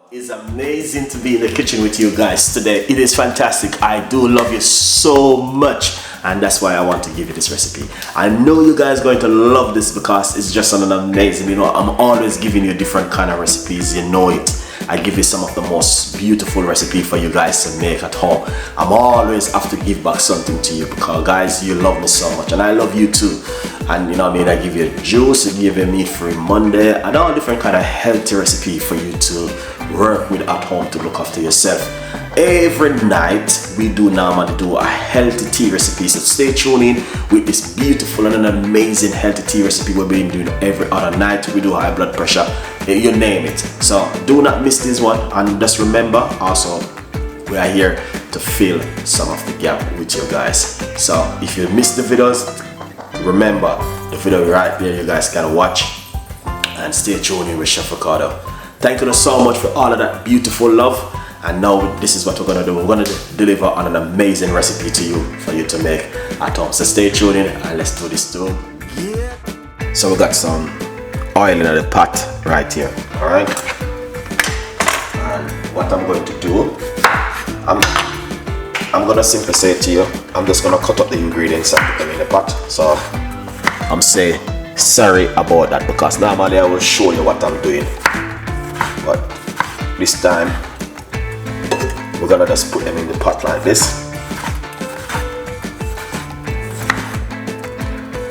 It's amazing to be in the kitchen with you guys today. It is fantastic. I do love you so much, and that's why I want to give you this recipe. I know you guys are going to love this because it's just an amazing, I'm always giving you different kind of recipes, you know it. I give you some of the most beautiful recipe for you guys to make at home. I'm always have to give back something to you because guys, you love me so much and I love you too. And I give you juice, I give you meat-free Monday and all different kind of healthy recipe for you to work with at home to look after yourself. Every night we do normally do a healthy tea recipe, so stay tuned in with this beautiful and an amazing healthy tea recipe we've been doing every other night. We do high blood pressure, you name it. So do not miss this one, and just remember also we are here to fill some of the gap with you guys. So if you missed the videos, remember the video right there, you guys can watch and stay tuned in with Chef Ricardo. Thank you so much for all of that beautiful love. And now this is what we're gonna do. We're gonna deliver on an amazing recipe to you for you to make at home. So stay tuned in and let's do this too. Yeah. So we got some oil in the pot right here. All right. And what I'm going to do, I'm gonna simply say to you, I'm just gonna cut up the ingredients and put them in the pot. So I'm saying sorry about that because normally I will show you what I'm doing, but this time we're gonna just put them in the pot like this.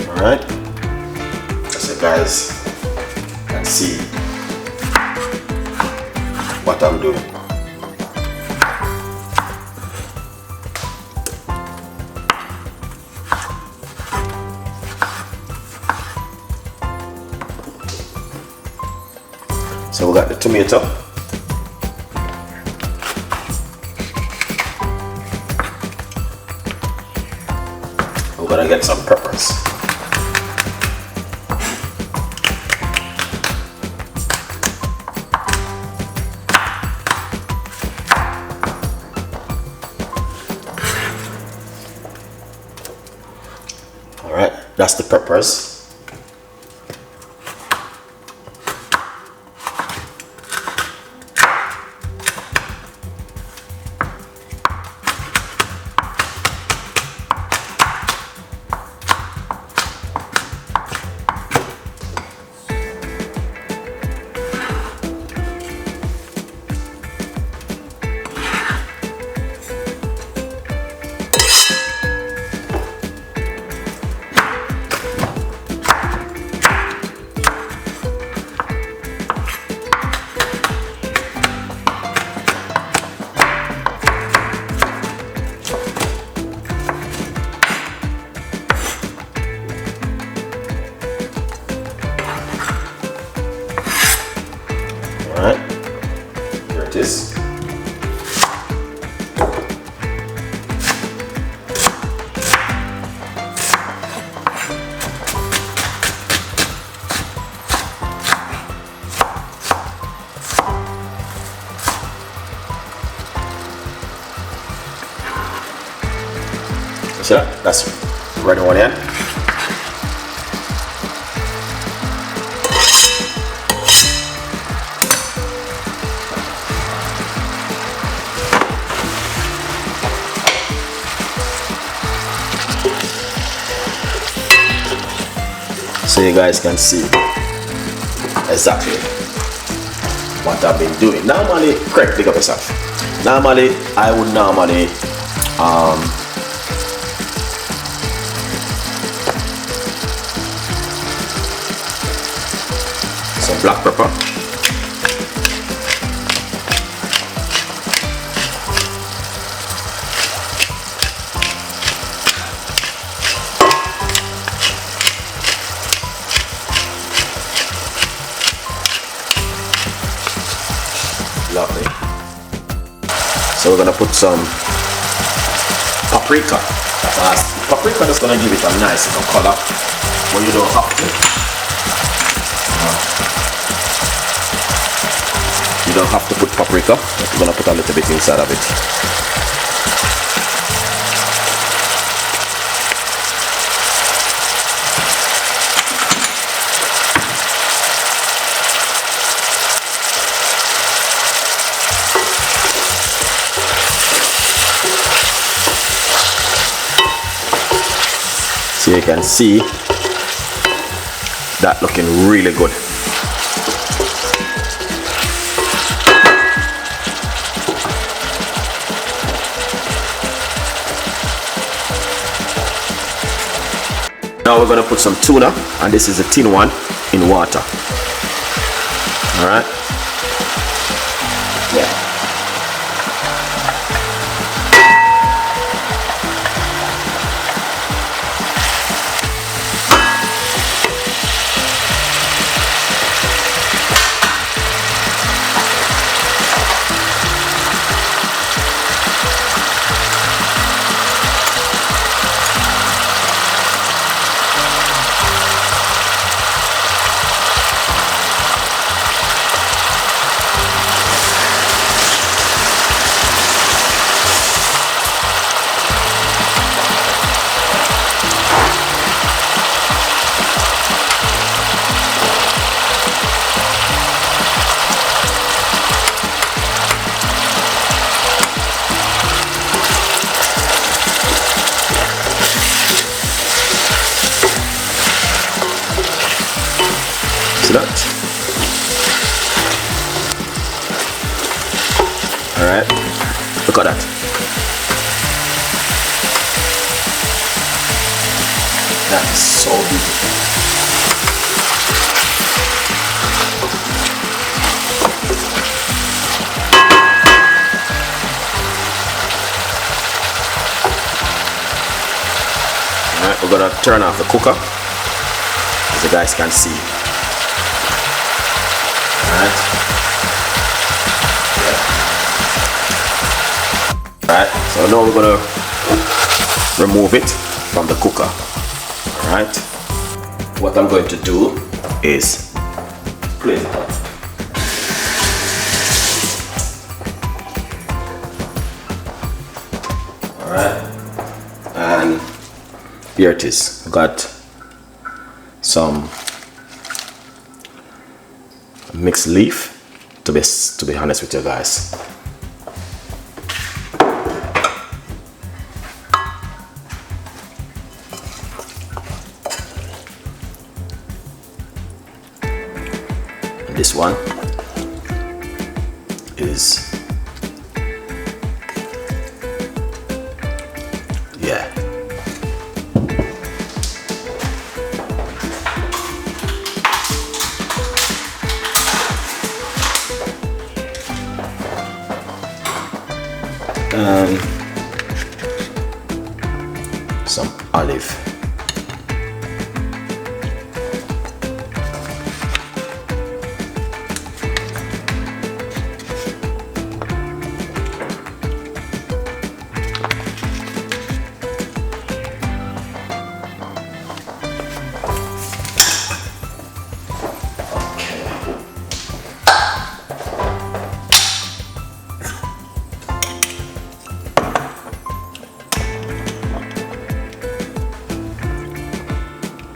Alright. So you guys can see what I'm doing. So we got the tomato. We're gonna get some peppers. All right, that's the peppers. Alright, here it is. See that? That's ready one in. So you guys can see exactly what I've been doing. Normally, correct, pick up yourself. Normally, I would normally some black pepper. Lovely. So we're gonna put some paprika. Paprika is gonna give it a nice color, but you don't have to. You don't have to put paprika, but you're gonna put a little bit inside of it. So you can see that looking really good. Now we're going to put some tuna, and this is a tin one, in water. All right. Yeah. Alright, look at that. That is so beautiful. Alright, we're gonna turn off the cooker, as you guys can see. Alright. Alright, so now we're gonna remove it from the cooker. Alright. What I'm going to do is place it on. Alright. And here it is. I've got some mixed leaf, to be honest with you guys. This one is, yeah. Some olive.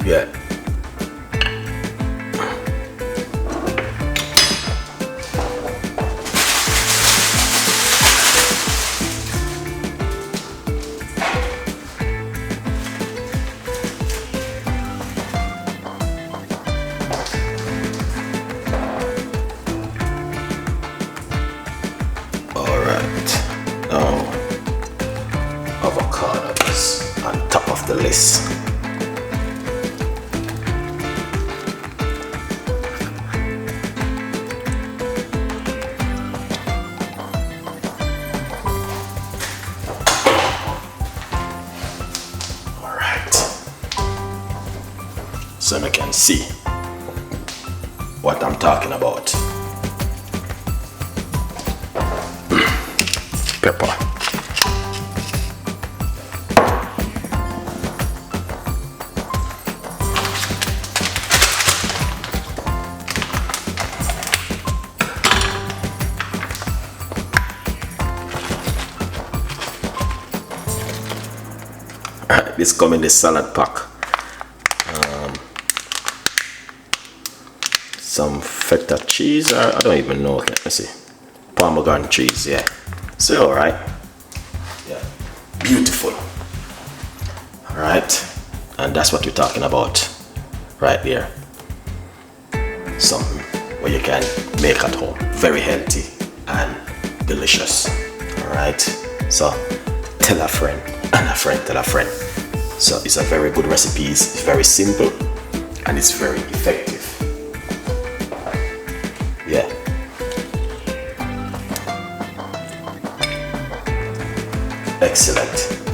Yeah. All right. Now, avocado is on top of the list. So you can see what I'm talking about. Pepper. This comes in the salad pack. Some feta cheese, I don't even know. Okay, let's see. Parmesan cheese, yeah. So, alright. Yeah. Beautiful. Alright. And that's what we're talking about right there. Something where you can make at home. Very healthy and delicious. Alright? So tell a friend, and a friend tell a friend. So it's a very good recipe. It's very simple and it's very effective. Yeah. Excellent.